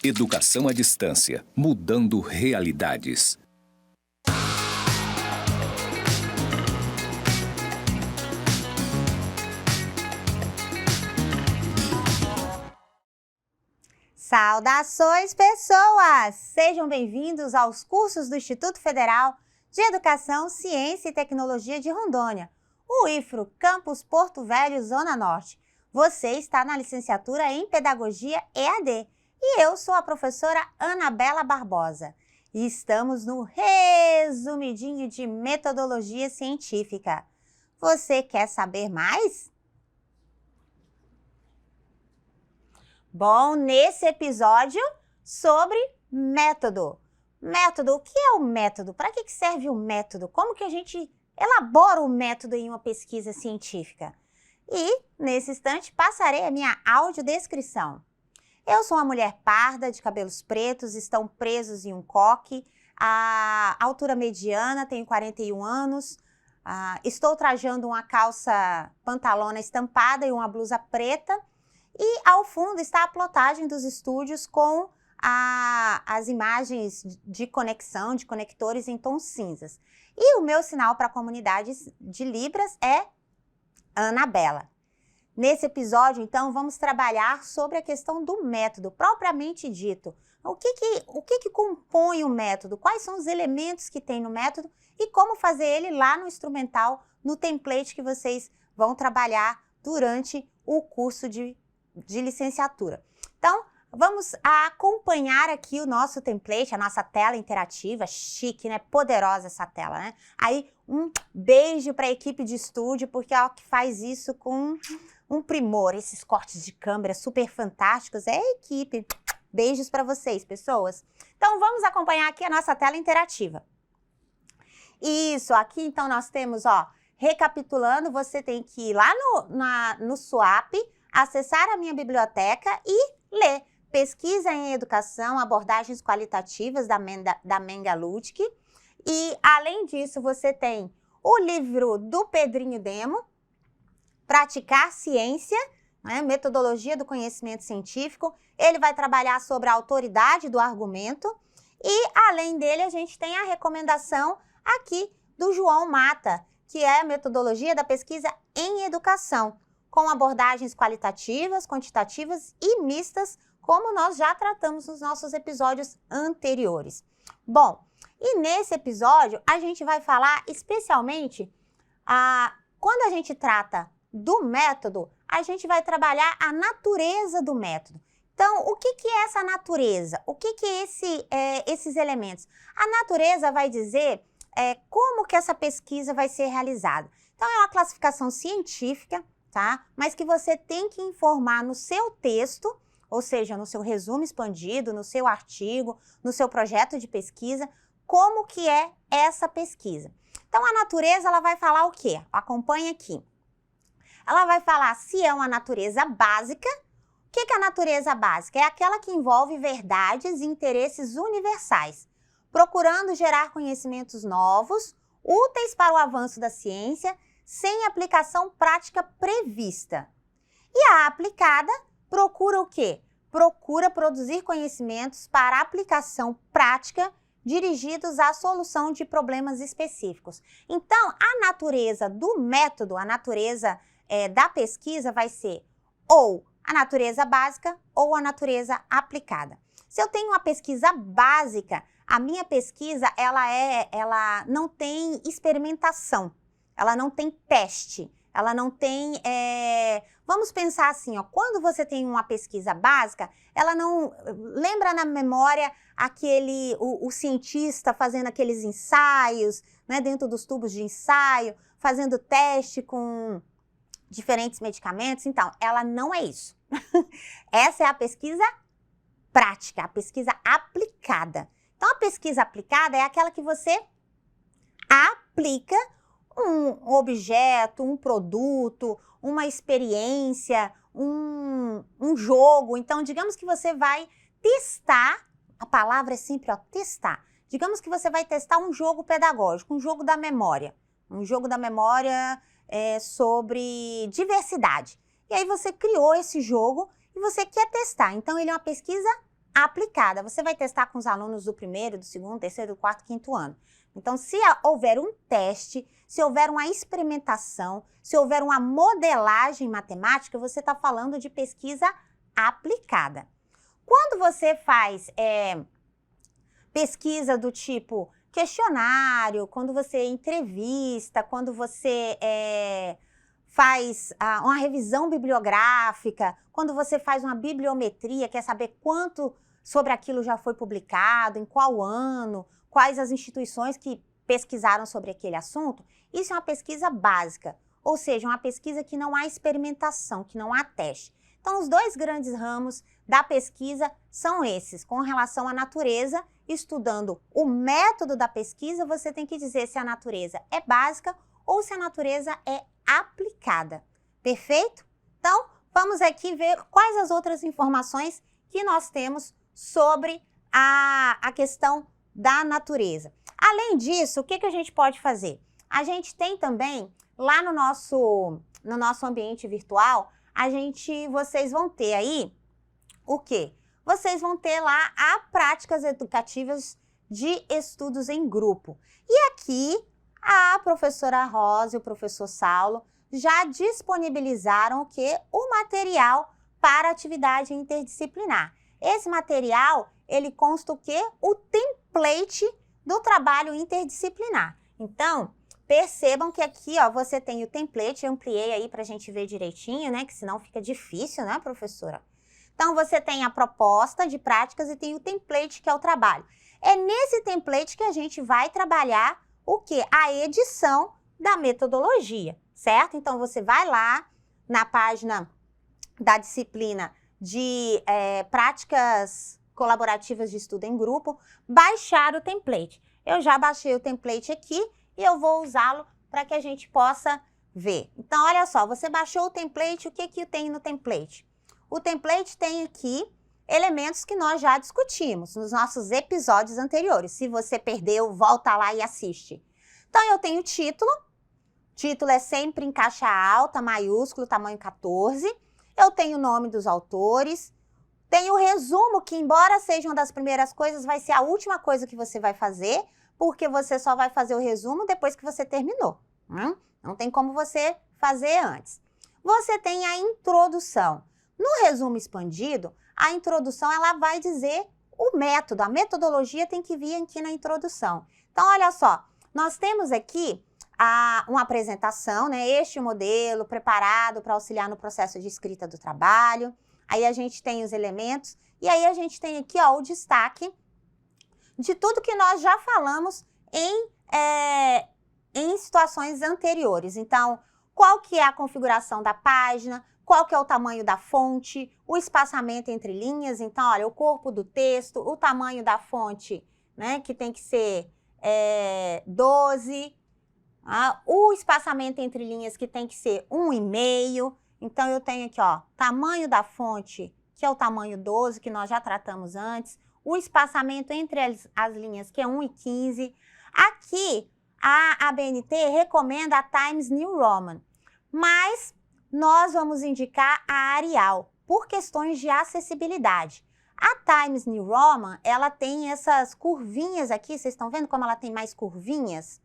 Educação à distância, mudando realidades. Saudações, pessoas! Sejam bem-vindos aos cursos do Instituto Federal de Educação, Ciência e Tecnologia de Rondônia, o IFRO, Campus Porto Velho, Zona Norte. Você está na licenciatura em Pedagogia EAD e eu sou a professora Anabela Barbosa. E estamos no resumidinho de metodologia científica. Você quer saber mais? Bom, nesse episódio sobre método. Método, o que é o método? Para que serve o método? Como que a gente elabora o método em uma pesquisa científica? E, nesse instante, passarei a minha audiodescrição. Eu sou uma mulher parda, de cabelos pretos, estão presos em um coque, a altura mediana, tenho 41 anos, estou trajando uma calça pantalona estampada e uma blusa preta, e ao fundo está a plotagem dos estúdios com as imagens de conexão, de conectores em tons cinzas. E o meu sinal para a comunidade de Libras é Anabela. Nesse episódio, então, vamos trabalhar sobre a questão do método, propriamente dito. O que compõe o método? Quais são os elementos que tem no método e como fazer ele lá no instrumental, no template que vocês vão trabalhar durante o curso de licenciatura. Então, vamos acompanhar aqui o nosso template, a nossa tela interativa, chique, né? Poderosa essa tela, né? Aí, um beijo para a equipe de estúdio, porque é o que faz isso com um primor, esses cortes de câmera super fantásticos, é a equipe. Beijos para vocês, pessoas. Então, vamos acompanhar aqui a nossa tela interativa. Isso, aqui então nós temos, ó, recapitulando, você tem que ir lá no SWAP, acessar a minha biblioteca e ler Pesquisa em Educação, Abordagens Qualitativas da Menga Luttke. E, além disso, você tem o livro do Pedrinho Demo, Praticar Ciência, né, Metodologia do Conhecimento Científico. Ele vai trabalhar sobre a autoridade do argumento. E, além dele, a gente tem a recomendação aqui do João Mata, que é a Metodologia da Pesquisa em Educação, com abordagens qualitativas, quantitativas e mistas, como nós já tratamos nos nossos episódios anteriores. Bom, e nesse episódio a gente vai falar especialmente, quando a gente trata do método, a gente vai trabalhar a natureza do método. Então, o que é essa natureza? O que é esses elementos? A natureza vai dizer como que essa pesquisa vai ser realizada. Então, é uma classificação científica, tá? Mas que você tem que informar no seu texto, ou seja, no seu resumo expandido, no seu artigo, no seu projeto de pesquisa, como que é essa pesquisa. Então, a natureza, ela vai falar o quê? Acompanhe aqui. Ela vai falar se é uma natureza básica. O que é a natureza básica? É aquela que envolve verdades e interesses universais, procurando gerar conhecimentos novos, úteis para o avanço da ciência, sem aplicação prática prevista. E a aplicada procura o quê? Procura produzir conhecimentos para aplicação prática dirigidos à solução de problemas específicos. Então, a natureza do método, a natureza da pesquisa vai ser ou a natureza básica ou a natureza aplicada. Se eu tenho uma pesquisa básica, a minha pesquisa ela não tem experimentação. Ela não tem teste, ela não tem... Vamos pensar assim, ó, quando você tem uma pesquisa básica, ela não... Lembra na memória o cientista fazendo aqueles ensaios, né, dentro dos tubos de ensaio, fazendo teste com diferentes medicamentos? Então, ela não é isso. Essa é a pesquisa prática, a pesquisa aplicada. Então, a pesquisa aplicada é aquela que você aplica um objeto, um produto, uma experiência, um jogo. Então, digamos que você vai testar, a palavra é sempre, ó, testar. Digamos que você vai testar um jogo pedagógico, um jogo da memória. Um jogo da memória sobre diversidade. E aí você criou esse jogo e você quer testar. Então, ele é uma pesquisa aplicada. Você vai testar com os alunos do primeiro, do segundo, terceiro, do quarto, quinto ano. Então, se houver um teste, se houver uma experimentação, se houver uma modelagem matemática, você está falando de pesquisa aplicada. Quando você faz pesquisa do tipo questionário, quando você entrevista, quando você faz uma revisão bibliográfica, quando você faz uma bibliometria, quer saber quanto sobre aquilo já foi publicado, em qual ano, quais as instituições que pesquisaram sobre aquele assunto, isso é uma pesquisa básica, ou seja, uma pesquisa que não há experimentação, que não há teste. Então, os dois grandes ramos da pesquisa são esses. Com relação à natureza, estudando o método da pesquisa, você tem que dizer se a natureza é básica ou se a natureza é aplicada. Perfeito? Então, vamos aqui ver quais as outras informações que nós temos sobre a questão da natureza. Além disso, o que a gente pode fazer? A gente tem também, lá no nosso ambiente virtual, vocês vão ter aí o quê? Vocês vão ter lá práticas educativas de estudos em grupo. E aqui, a professora Rosa e o professor Saulo já disponibilizaram o quê? O material para atividade interdisciplinar. Esse material, ele consta o quê? O template do trabalho interdisciplinar. Então, percebam que aqui, ó, você tem o template, eu ampliei aí para a gente ver direitinho, né? Que senão fica difícil, né, professora? Então, você tem a proposta de práticas e tem o template, que é o trabalho. É nesse template que a gente vai trabalhar o quê? A edição da metodologia, certo? Então, você vai lá na página da disciplina de práticas colaborativas de estudo em grupo, baixar o template. Eu já baixei o template aqui e eu vou usá-lo para que a gente possa ver. Então, olha só, você baixou o template, o que tem no template? O template tem aqui elementos que nós já discutimos nos nossos episódios anteriores. Se você perdeu, volta lá e assiste. Então, eu tenho título. Título é sempre em caixa alta, maiúsculo, tamanho 14. Eu tenho o nome dos autores. Tem o resumo, que embora seja uma das primeiras coisas, vai ser a última coisa que você vai fazer, porque você só vai fazer o resumo depois que você terminou. Não tem como você fazer antes. Você tem a introdução. No resumo expandido, a introdução ela vai dizer o método, a metodologia tem que vir aqui na introdução. Então, olha só, nós temos aqui uma apresentação, né? Este modelo preparado para auxiliar no processo de escrita do trabalho. Aí a gente tem os elementos e aí a gente tem aqui, ó, o destaque de tudo que nós já falamos em situações anteriores. Então, qual que é a configuração da página, qual que é o tamanho da fonte, o espaçamento entre linhas. Então, olha, o corpo do texto, o tamanho da fonte, né, que tem que ser 12, o espaçamento entre linhas que tem que ser 1,5. Então, eu tenho aqui, ó, tamanho da fonte, que é o tamanho 12, que nós já tratamos antes. O espaçamento entre as linhas, que é 1,15. Aqui, a ABNT recomenda a Times New Roman, mas nós vamos indicar a Arial, por questões de acessibilidade. A Times New Roman, ela tem essas curvinhas aqui, vocês estão vendo como ela tem mais curvinhas?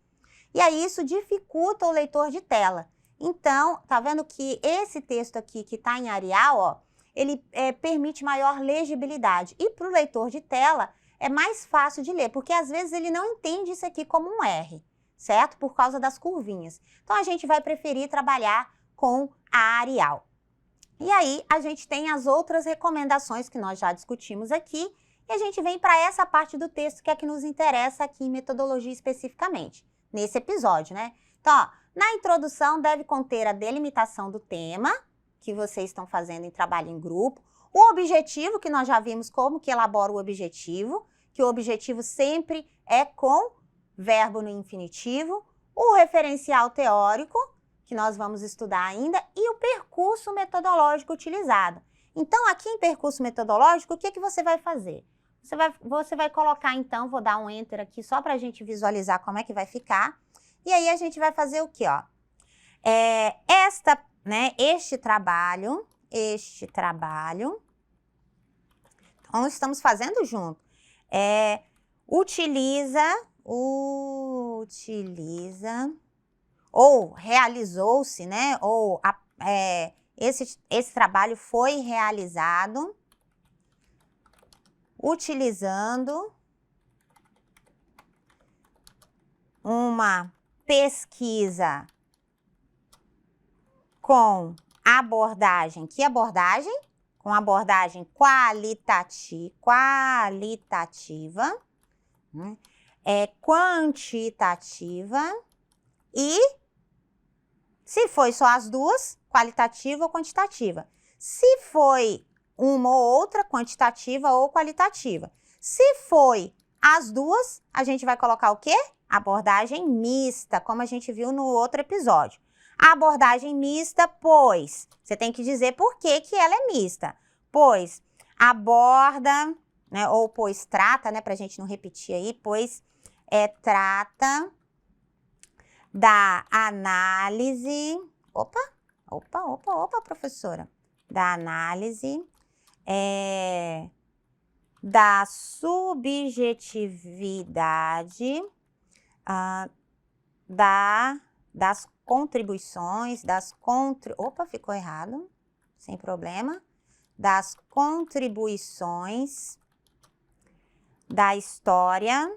E aí, isso dificulta o leitor de tela. Então, tá vendo que esse texto aqui, que está em Arial, ó, ele permite maior legibilidade. E para o leitor de tela, é mais fácil de ler, porque às vezes ele não entende isso aqui como um R, certo? Por causa das curvinhas. Então, a gente vai preferir trabalhar com a Arial. E aí, a gente tem as outras recomendações que nós já discutimos aqui, e a gente vem para essa parte do texto que é que nos interessa aqui em metodologia especificamente, nesse episódio, né? Então, ó, na introdução deve conter a delimitação do tema que vocês estão fazendo em trabalho em grupo, o objetivo, que nós já vimos como que elabora o objetivo, que o objetivo sempre é com verbo no infinitivo, o referencial teórico, que nós vamos estudar ainda, e o percurso metodológico utilizado. Então, aqui em percurso metodológico, o que você vai fazer? Você vai colocar, então, vou dar um enter aqui só para a gente visualizar como é que vai ficar. E aí, a gente vai fazer o quê, ó? Este trabalho. Então, Então, estamos fazendo junto. Utiliza, ou realizou-se, né? Ou esse trabalho foi realizado utilizando uma pesquisa com abordagem. Que abordagem? Com abordagem qualitativa, né? Quantitativa e, se foi só as duas, qualitativa ou quantitativa. Se foi uma ou outra, quantitativa ou qualitativa. Se foi as duas, a gente vai colocar o quê? Abordagem mista, como a gente viu no outro episódio. A abordagem mista, pois, você tem que dizer por que que ela é mista. Pois aborda, né, ou pois trata, né, pra gente não repetir aí, pois trata da análise, professora, da análise da subjetividade das contribuições, ficou errado, sem problema, das contribuições da história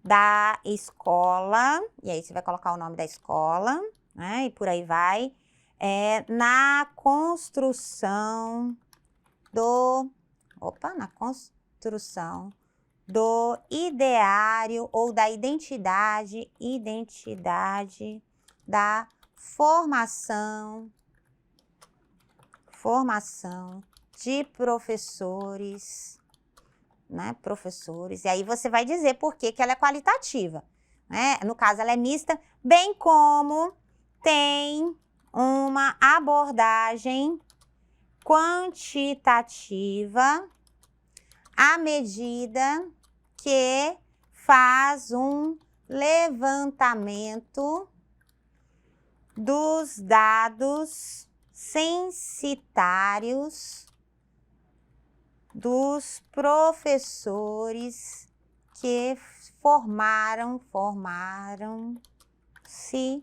da escola, e aí você vai colocar o nome da escola, né, e por aí vai, na construção do ideário ou da identidade da formação de professores, né, e aí você vai dizer por que que ela é qualitativa, né? No caso, ela é mista, bem como tem uma abordagem quantitativa à medida que faz um levantamento dos dados censitários dos professores que formaram-se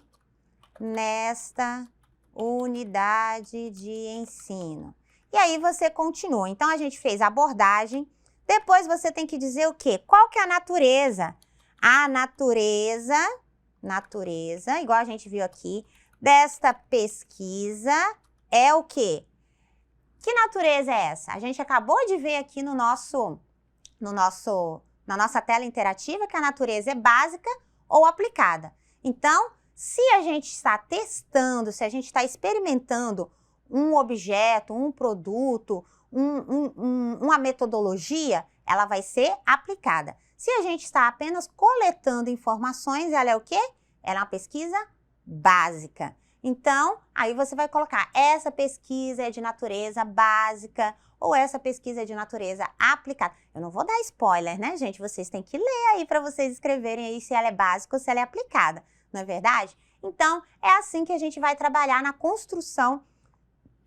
nesta unidade de ensino. E aí você continua. Então, a gente fez a abordagem. Depois você tem que dizer o quê? Qual que é a natureza? A natureza, igual a gente viu aqui, desta pesquisa é o quê? Que natureza é essa? A gente acabou de ver aqui na nossa tela interativa que a natureza é básica ou aplicada. Então, se a gente está testando, se a gente está experimentando um objeto, um produto, uma metodologia, ela vai ser aplicada. Se a gente está apenas coletando informações, ela é o quê? Ela é uma pesquisa básica. Então, aí você vai colocar, essa pesquisa é de natureza básica ou essa pesquisa é de natureza aplicada. Eu não vou dar spoiler, né, gente? Vocês têm que ler aí para vocês escreverem aí se ela é básica ou se ela é aplicada, não é verdade? Então, é assim que a gente vai trabalhar na construção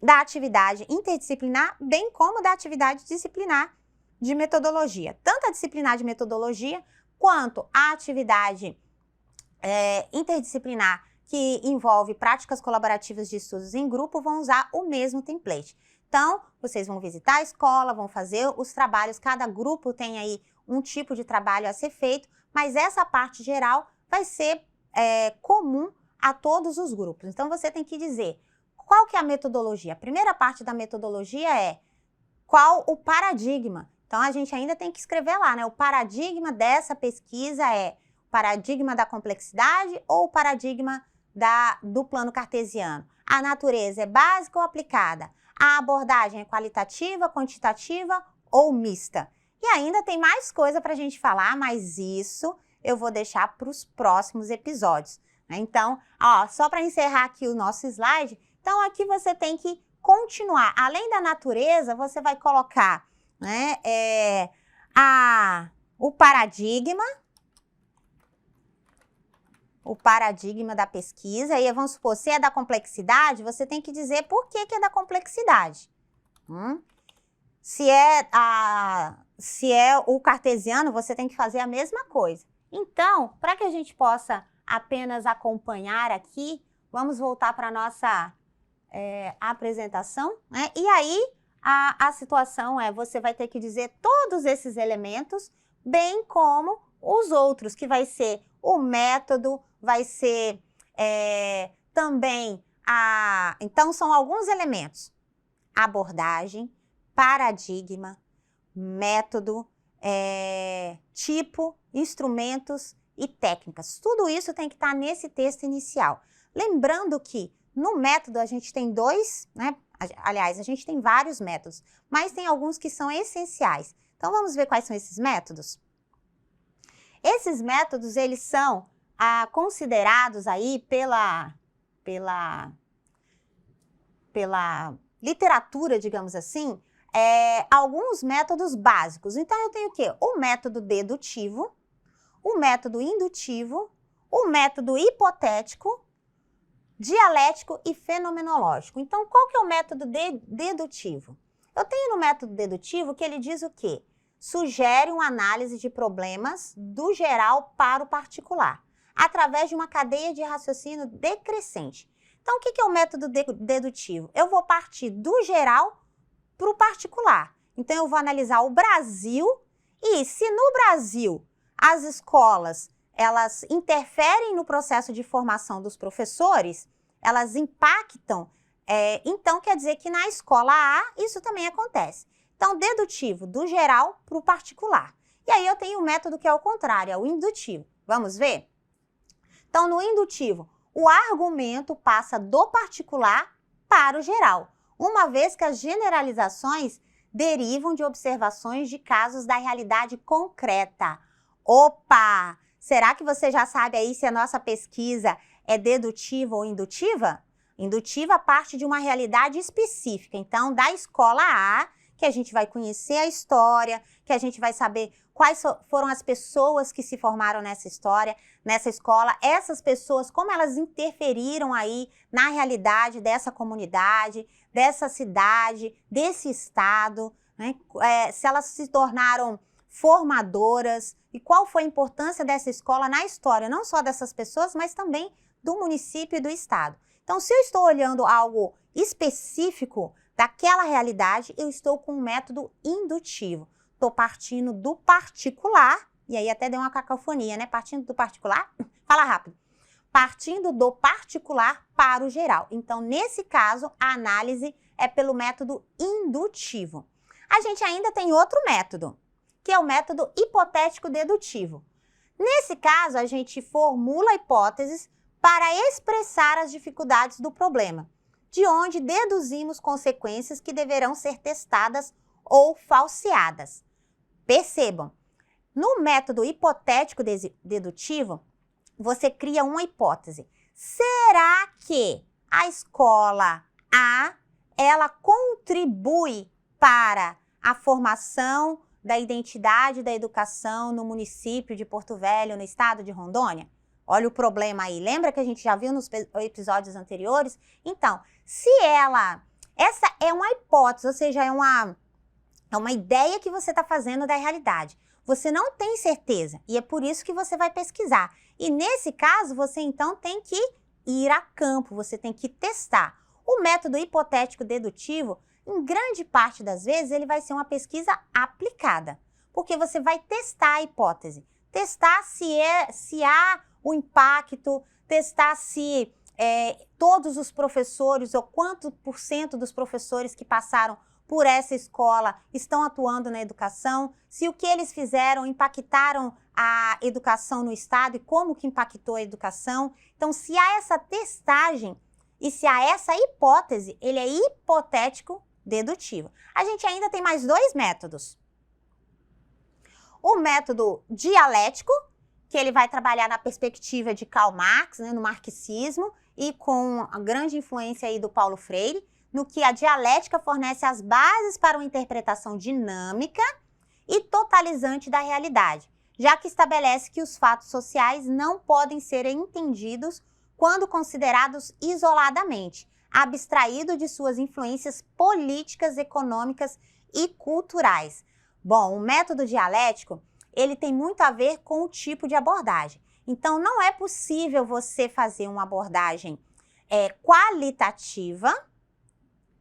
da atividade interdisciplinar, bem como da atividade disciplinar de metodologia. Tanto a disciplinar de metodologia, quanto a atividade interdisciplinar que envolve práticas colaborativas de estudos em grupo, vão usar o mesmo template. Então, vocês vão visitar a escola, vão fazer os trabalhos, cada grupo tem aí um tipo de trabalho a ser feito, mas essa parte geral vai ser comum a todos os grupos. Então, você tem que dizer qual que é a metodologia. A primeira parte da metodologia é qual o paradigma. Então, a gente ainda tem que escrever lá, né? O paradigma dessa pesquisa é o paradigma da complexidade ou o paradigma do plano cartesiano. A natureza é básica ou aplicada? A abordagem é qualitativa, quantitativa ou mista? E ainda tem mais coisa para a gente falar, mas isso eu vou deixar para os próximos episódios, né? Então, só para encerrar aqui o nosso slide, então aqui você tem que continuar. Além da natureza, você vai colocar, né, o paradigma da pesquisa, e vamos supor, se é da complexidade, você tem que dizer por que que é da complexidade. Se é o cartesiano, você tem que fazer a mesma coisa. Então, para que a gente possa apenas acompanhar aqui, vamos voltar para a nossa apresentação, né? E aí, a situação você vai ter que dizer todos esses elementos, bem como os outros, que vai ser o método, vai ser também Então, são alguns elementos: abordagem, paradigma, método, tipo, instrumentos e técnicas. Tudo isso tem que estar nesse texto inicial. Lembrando que no método a gente tem dois, né? Aliás, a gente tem vários métodos, mas tem alguns que são essenciais. Então, vamos ver quais são esses métodos? Esses métodos, eles são considerados aí pela literatura, digamos assim, alguns métodos básicos. Então, eu tenho o quê? O método dedutivo, o método indutivo, o método hipotético, dialético e fenomenológico. Então, qual que é o método dedutivo? Eu tenho no método dedutivo que ele diz o quê? Sugere uma análise de problemas do geral para o particular, através de uma cadeia de raciocínio decrescente. Então, o que é o método dedutivo? Eu vou partir do geral para o particular. Então, eu vou analisar o Brasil e se no Brasil as escolas elas interferem no processo de formação dos professores, elas impactam, então quer dizer que na escola A isso também acontece. Então, dedutivo, do geral para o particular. E aí eu tenho o método que é o contrário, é o indutivo. Vamos ver? Então, no indutivo, o argumento passa do particular para o geral, uma vez que as generalizações derivam de observações de casos da realidade concreta. Opa! Será que você já sabe aí se a nossa pesquisa é dedutiva ou indutiva? Indutiva parte de uma realidade específica, então da escola A, que a gente vai conhecer a história, que a gente vai saber quais foram as pessoas que se formaram nessa história, nessa escola, essas pessoas, como elas interferiram aí na realidade dessa comunidade, dessa cidade, desse estado, né? Se elas se tornaram formadoras e qual foi a importância dessa escola na história, não só dessas pessoas, mas também do município e do estado. Então, se eu estou olhando algo específico daquela realidade, eu estou com um método indutivo. Estou partindo do particular, e aí até deu uma cacofonia, né? Partindo do particular, fala rápido. Partindo do particular para o geral. Então, nesse caso, a análise é pelo método indutivo. A gente ainda tem outro método, que é o método hipotético dedutivo. Nesse caso, a gente formula hipóteses para expressar as dificuldades do problema, de onde deduzimos consequências que deverão ser testadas ou falseadas. Percebam, no método hipotético dedutivo, você cria uma hipótese. Será que a escola A, ela contribui para a formação da identidade da educação no município de Porto Velho, no estado de Rondônia? Olha o problema aí. Lembra que a gente já viu nos episódios anteriores? Então, se essa é uma hipótese, ou seja, é uma ideia que você está fazendo da realidade. Você não tem certeza e é por isso que você vai pesquisar. E nesse caso, você então tem que ir a campo, você tem que testar. O método hipotético dedutivo, em grande parte das vezes, ele vai ser uma pesquisa aplicada, porque você vai testar a hipótese, testar se há o impacto, testar se todos os professores ou quanto por cento dos professores que passaram por essa escola estão atuando na educação, se o que eles fizeram impactaram a educação no estado e como que impactou a educação. Então, se há essa testagem e se há essa hipótese, ele é hipotético dedutivo. A gente ainda tem mais dois métodos. O método dialético, que ele vai trabalhar na perspectiva de Karl Marx, né, no marxismo, e com a grande influência aí do Paulo Freire, no que a dialética fornece as bases para uma interpretação dinâmica e totalizante da realidade, já que estabelece que os fatos sociais não podem ser entendidos quando considerados isoladamente, abstraído de suas influências políticas, econômicas e culturais. Bom, o método dialético, ele tem muito a ver com o tipo de abordagem. Então, não é possível você fazer uma abordagem qualitativa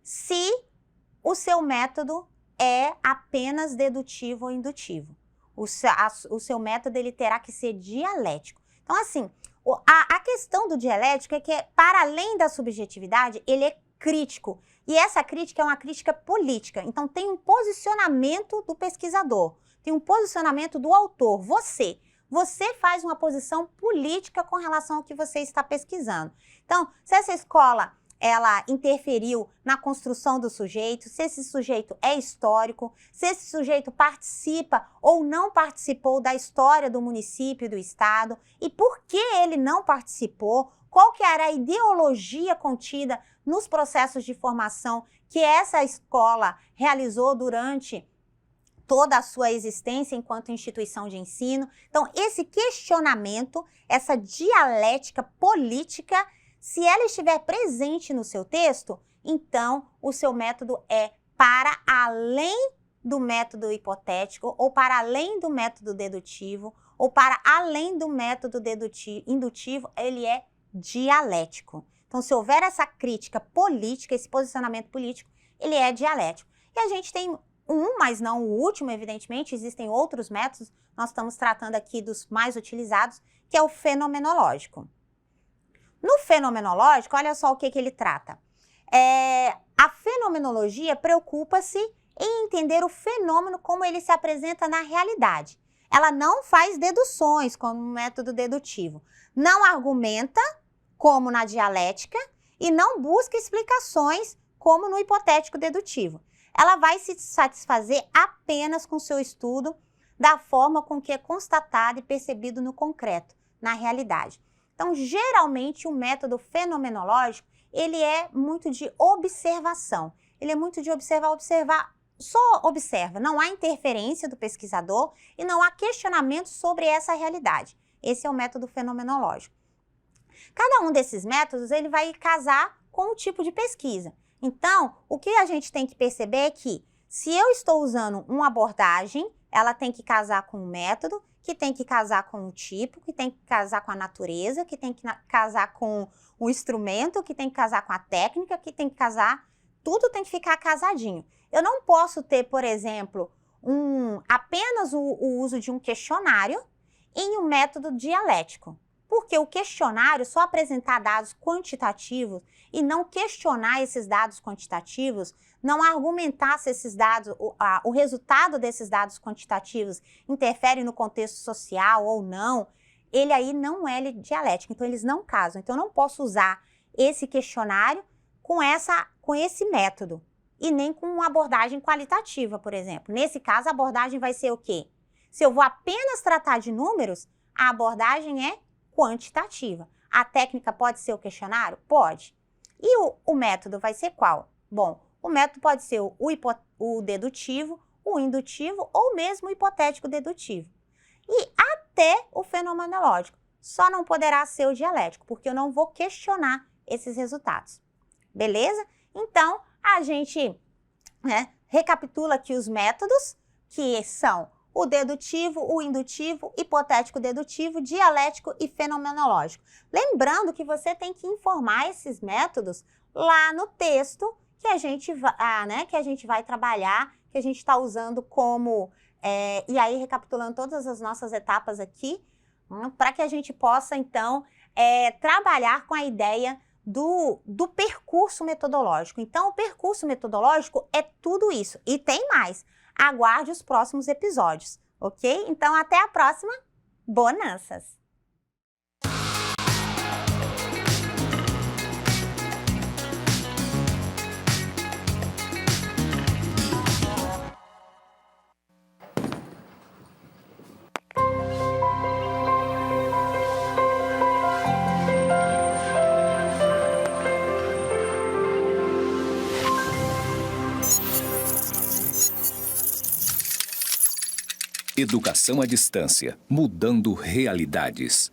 se o seu método é apenas dedutivo ou indutivo. O seu método ele terá que ser dialético. Então, assim, a questão do dialético é que, para além da subjetividade, ele é crítico. E essa crítica é uma crítica política. Então, tem um posicionamento do pesquisador, tem um posicionamento do autor, você. Você faz uma posição política com relação ao que você está pesquisando. Então, se essa escola ela interferiu na construção do sujeito, se esse sujeito é histórico, se esse sujeito participa ou não participou da história do município e do estado, e por que ele não participou, qual que era a ideologia contida nos processos de formação que essa escola realizou durante toda a sua existência enquanto instituição de ensino. Então, esse questionamento, essa dialética política, se ela estiver presente no seu texto, então o seu método é para além do método hipotético, ou para além do método dedutivo, ou para além do método indutivo, ele é dialético. Então, se houver essa crítica política, esse posicionamento político, ele é dialético. E a gente tem mas não o último, evidentemente, existem outros métodos, nós estamos tratando aqui dos mais utilizados, que é o fenomenológico. No fenomenológico, olha só o que ele trata. A fenomenologia preocupa-se em entender o fenômeno como ele se apresenta na realidade. Ela não faz deduções, como no método dedutivo. Não argumenta, como na dialética, e não busca explicações, como no hipotético dedutivo. Ela vai se satisfazer apenas com seu estudo da forma com que é constatado e percebido no concreto, na realidade. Então, geralmente, o método fenomenológico, ele é muito de observação. Ele é muito de observar, só observa. Não há interferência do pesquisador e não há questionamento sobre essa realidade. Esse é o método fenomenológico. Cada um desses métodos, ele vai casar com o tipo de pesquisa. Então, o que a gente tem que perceber é que, se eu estou usando uma abordagem, ela tem que casar com o método, que tem que casar com o tipo, que tem que casar com a natureza, que tem que casar com o instrumento, que tem que casar com a técnica, que tem que casar, tudo tem que ficar casadinho. Eu não posso ter, por exemplo, apenas o uso de um questionário em um método dialético. Porque o questionário só apresentar dados quantitativos e não questionar esses dados quantitativos, não argumentar se esses dados, o resultado desses dados quantitativos interfere no contexto social ou não, ele aí não é dialético, então eles não casam. Então eu não posso usar esse questionário com esse método e nem com uma abordagem qualitativa, por exemplo. Nesse caso, a abordagem vai ser o quê? Se eu vou apenas tratar de números, a abordagem é quantitativa. A técnica pode ser o questionário? Pode. E o método vai ser qual? Bom, o método pode ser o dedutivo, o indutivo ou mesmo o hipotético dedutivo. E até o fenomenológico. Só não poderá ser o dialético, porque eu não vou questionar esses resultados. Beleza? Então, a gente recapitula aqui os métodos, que são o dedutivo, o indutivo, hipotético dedutivo, dialético e fenomenológico. Lembrando que você tem que informar esses métodos lá no texto que a gente vai trabalhar, que a gente está usando como... e aí, recapitulando todas as nossas etapas aqui, para que a gente possa, então, trabalhar com a ideia do percurso metodológico. Então, o percurso metodológico é tudo isso. E tem mais. Aguarde os próximos episódios, ok? Então, até a próxima. Bonanças! Educação à distância, mudando realidades.